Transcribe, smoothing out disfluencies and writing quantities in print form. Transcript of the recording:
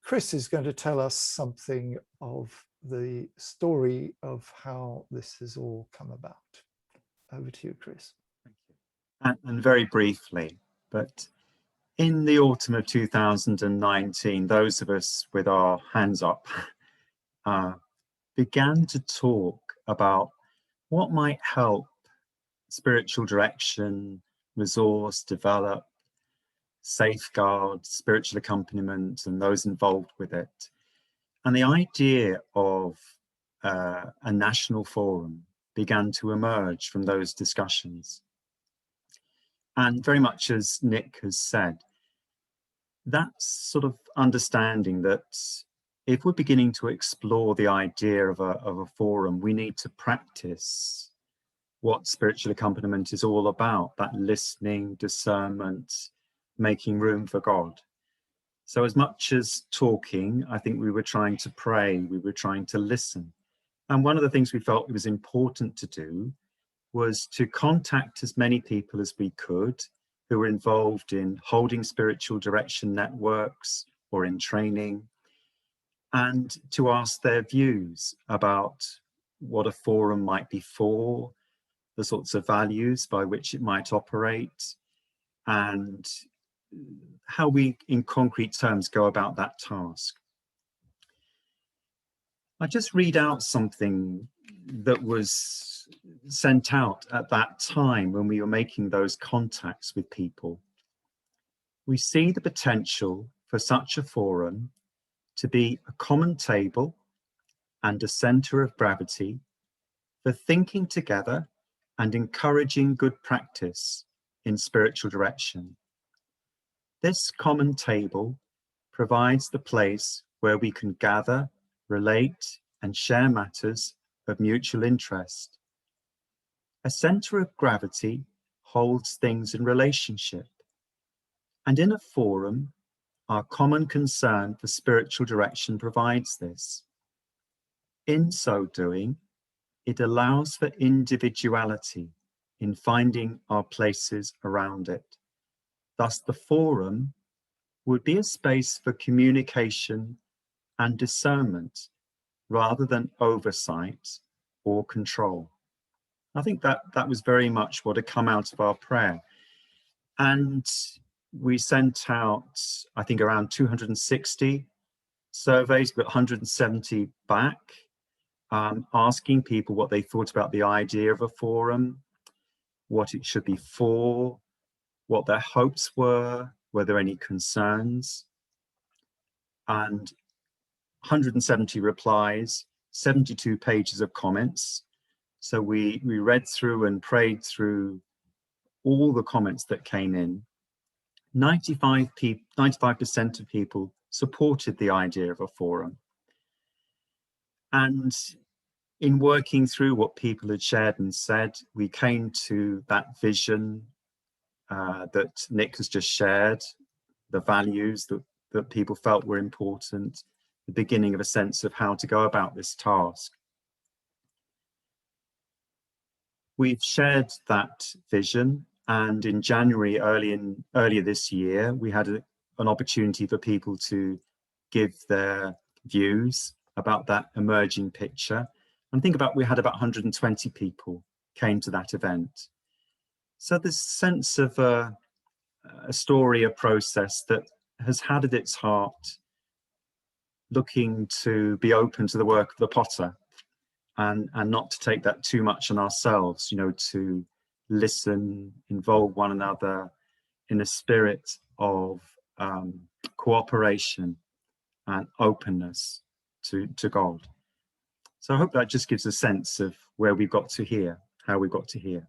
Chris is going to tell us something of the story of how this has all come about. Over to you, Chris. Thank you. And very briefly, but in the autumn of 2019, those of us with our hands up began to talk about what might help spiritual direction, resource, develop, safeguard, spiritual accompaniment, and those involved with it. And the idea of a national forum began to emerge from those discussions. And very much as Nick has said, that sort of understanding that if we're beginning to explore the idea of a forum, we need to practice what spiritual accompaniment is all about, that listening, discernment, making room for God. So as much as talking, I think we were trying to pray, we were trying to listen. And one of the things we felt it was important to do was to contact as many people as we could who were involved in holding spiritual direction networks or in training, and to ask their views about what a forum might be for, the sorts of values by which it might operate, and how we, in concrete terms, go about that task. I just read out something that was sent out at that time when we were making those contacts with people. We see the potential for such a forum to be a common table and a center of gravity for thinking together and encouraging good practice in spiritual direction. This common table provides the place where we can gather, relate, and share matters of mutual interest. A center of gravity holds things in relationship, and in a forum, our common concern for spiritual direction provides this. In so doing, it allows for individuality in finding our places around it. Thus, the forum would be a space for communication and discernment rather than oversight or control. I think that was very much what had come out of our prayer. And we sent out, I think, around 260 surveys, but 170 back, asking people what they thought about the idea of a forum, what it should be for, what their hopes were there any concerns, and 170 replies, 72 pages of comments. So we read through and prayed through all the comments that came in. 95% of people supported the idea of a forum. And in working through what people had shared and said, we came to that vision that Nick has just shared, the values that people felt were important, the beginning of a sense of how to go about this task. We've shared that vision, and in January, earlier this year, we had an opportunity for people to give their views about that emerging picture. And think about, we had about 120 people came to that event. So this sense of a story, a process that has had at its heart looking to be open to the work of the potter, and not to take that too much on ourselves, to listen, involve one another in a spirit of cooperation and openness to God. So I hope that just gives a sense of where we've got to here, how we got to here.